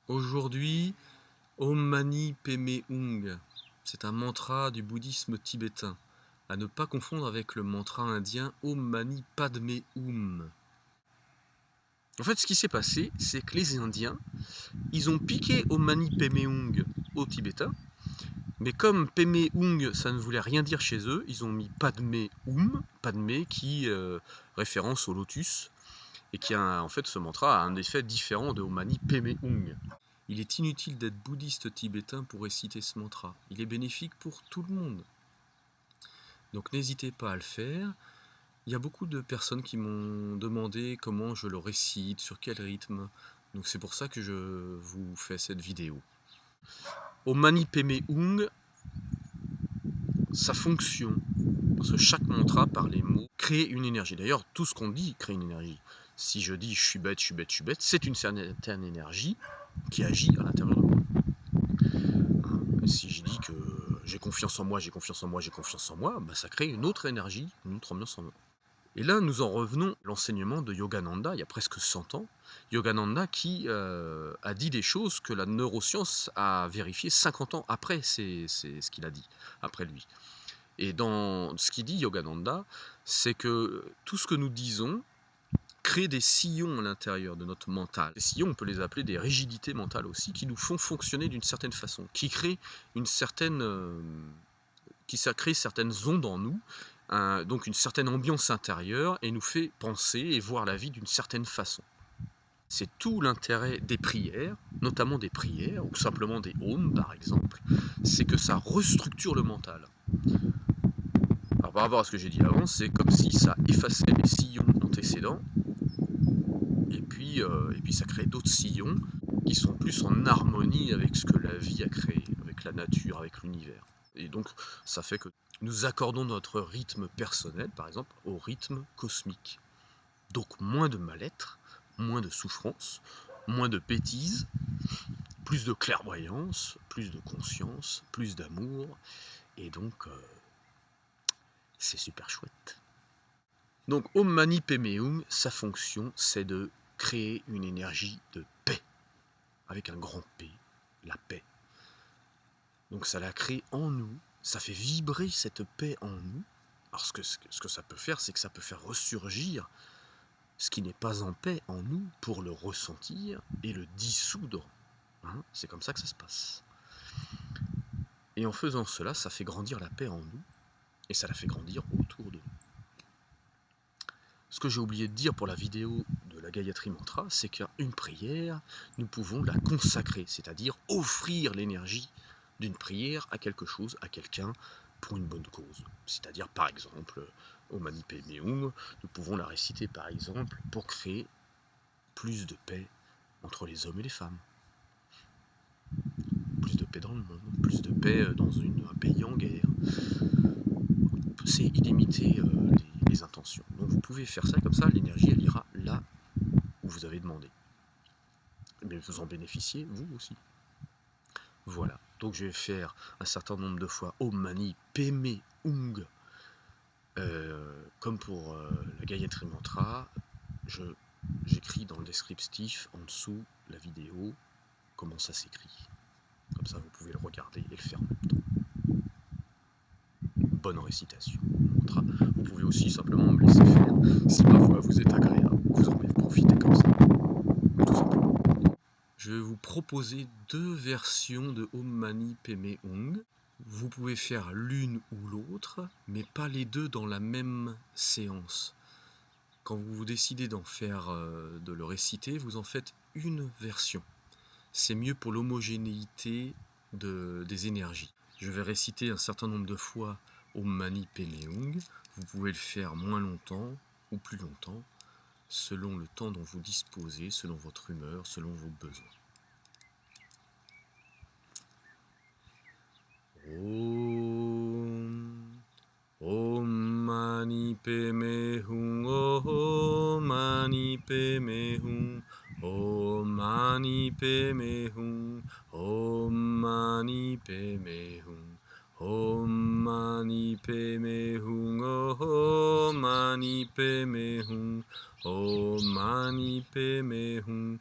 Aujourd'hui, Om Mani Padme Hum, c'est un mantra du bouddhisme tibétain, à ne pas confondre avec le mantra indien Om Mani Padme Hum. En fait, ce qui s'est passé, c'est que les Indiens, ils ont piqué Om Mani Padme Hum aux Tibétains, mais comme Padme Hum, ça ne voulait rien dire chez eux, ils ont mis Padme Hum, Padme qui référence au lotus, et qui a en fait ce mantra a un effet différent de Om Mani Padme Hum. Il est inutile d'être bouddhiste tibétain pour réciter ce mantra. Il est bénéfique pour tout le monde. Donc n'hésitez pas à le faire. Il y a beaucoup de personnes qui m'ont demandé comment je le récite, sur quel rythme. Donc c'est pour ça que je vous fais cette vidéo. Om Mani Padme Hum, sa fonction, parce que chaque mantra par les mots crée une énergie. D'ailleurs, tout ce qu'on dit crée une énergie. Si je dis je suis bête, je suis bête, je suis bête, c'est une certaine énergie qui agit à l'intérieur de moi. Si je dis que j'ai confiance en moi, j'ai confiance en moi, j'ai confiance en moi, bah ça crée une autre énergie, une autre ambiance en moi. Et là, nous en revenons à l'enseignement de Yogananda, il y a presque 100 ans. Yogananda qui a dit des choses que la neuroscience a vérifiées 50 ans après, c'est ce qu'il a dit, après lui. Et dans ce qu'il dit, Yogananda, c'est que tout ce que nous disons crée des sillons à l'intérieur de notre mental. Les sillons, on peut les appeler des rigidités mentales aussi, qui nous font fonctionner d'une certaine façon, qui créent une certaine, crée certaines ondes en nous, donc une certaine ambiance intérieure, et nous fait penser et voir la vie d'une certaine façon. C'est tout l'intérêt des prières, notamment des prières, ou simplement des ohms par exemple, c'est que ça restructure le mental. Alors par rapport à ce que j'ai dit avant, c'est comme si ça effaçait les sillons antécédents, et puis ça crée d'autres sillons qui sont plus en harmonie avec ce que la vie a créé, avec la nature, avec l'univers. Et donc ça fait que nous accordons notre rythme personnel, par exemple, au rythme cosmique. Donc moins de mal-être, moins de souffrance, moins de bêtises, plus de clairvoyance, plus de conscience, plus d'amour, et donc c'est super chouette. Donc Om Mani Padme Hum, sa fonction c'est de créer une énergie de paix, avec un grand P, la paix. Donc ça la crée en nous, ça fait vibrer cette paix en nous, parce que ce que ça peut faire, c'est que ça peut faire ressurgir ce qui n'est pas en paix en nous pour le ressentir et le dissoudre. Hein, c'est comme ça que ça se passe. Et en faisant cela, ça fait grandir la paix en nous, et ça la fait grandir autour de nous. Ce que j'ai oublié de dire pour la vidéo de la Gayatri Mantra, c'est qu'une prière, nous pouvons la consacrer, c'est-à-dire offrir l'énergie d'une prière à quelque chose, à quelqu'un, pour une bonne cause. C'est-à-dire, par exemple, Om Mani Padme Hum, nous pouvons la réciter, par exemple, pour créer plus de paix entre les hommes et les femmes. Plus de paix dans le monde, plus de paix dans un pays en guerre. C'est illimité les intentions. Donc vous pouvez faire ça comme ça, l'énergie elle ira là où vous avez demandé. Mais vous en bénéficiez vous aussi. Voilà, donc je vais faire un certain nombre de fois Om Mani Padme Hum, comme pour la Gayatri Mantra. J'écris dans le descriptif en dessous la vidéo comment ça s'écrit. Comme ça vous pouvez le regarder et le faire en même temps. Bonne récitation. Vous pouvez aussi simplement me laisser faire. Si ma voix vous est agréable, vous en profitez comme ça. Tout simplement. Je vais vous proposer deux versions de Om Mani Padme Hum. Vous pouvez faire l'une ou l'autre, mais pas les deux dans la même séance. Quand vous décidez d'en faire, de le réciter, vous en faites une version. C'est mieux pour l'homogénéité des énergies. Je vais réciter un certain nombre de fois Om Mani Padme Hum. Vous pouvez le faire moins longtemps ou plus longtemps, selon le temps dont vous disposez, selon votre humeur, selon vos besoins. Om Mani Padme Hum, Om Mani Padme Hum, Om Mani Padme Hum, Om Mani Padme Hum, Om Mani Padme Hum, Om Mani Padme Hum, Om Mani Padme Hum,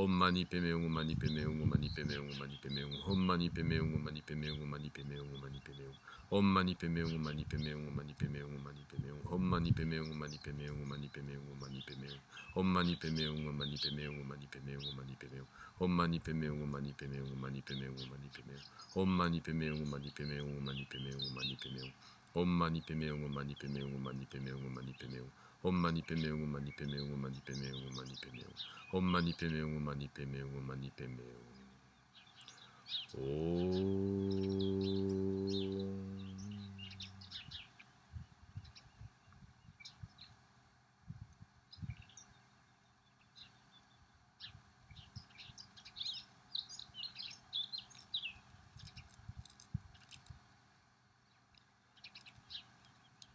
Om mani peme hum mani peme hum mani peme hum mani peme hum. Om mani peme hum mani peme hum mani peme hum mani peme hum. Om mani peme hum mani peme hum mani peme hum mani peme hum. Om mani peme hum mani peme hum mani peme hum mani peme hum. Om mani peme hum mani peme hum mani peme hum mani peme hum. Om mani peme hum mani peme hum mani peme hum mani peme hum. Om mani peme hum mani peme hum mani peme hum mani peme hum. Om mani peme hum mani peme hum mani peme hum mani peme hum. Om mani peme hum mani peme hum mani peme hum mani peme hum. Om mani peme hum mani peme hum mani peme hum.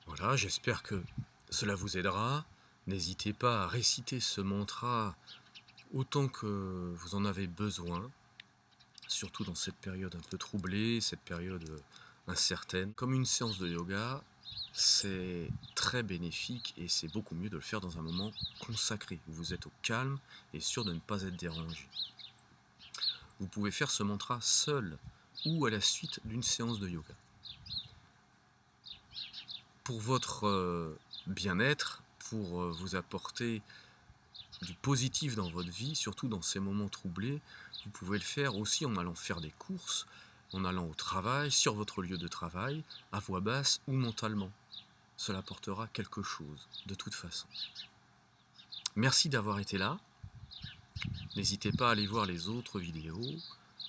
Voilà, j'espère que cela vous aidera. N'hésitez pas à réciter ce mantra autant que vous en avez besoin, surtout dans cette période un peu troublée, cette période incertaine. Comme une séance de yoga, c'est très bénéfique et c'est beaucoup mieux de le faire dans un moment consacré, où vous êtes au calme et sûr de ne pas être dérangé. Vous pouvez faire ce mantra seul ou à la suite d'une séance de yoga. Pour votre bien-être, pour vous apporter du positif dans votre vie, surtout dans ces moments troublés, vous pouvez le faire aussi en allant faire des courses, en allant au travail, sur votre lieu de travail, à voix basse ou mentalement. Cela apportera quelque chose, de toute façon. Merci d'avoir été là. N'hésitez pas à aller voir les autres vidéos,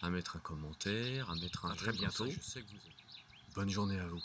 à mettre un commentaire, à mettre un j'aime. À très bientôt. Ça, je sais que vous êtes. Bonne journée à vous.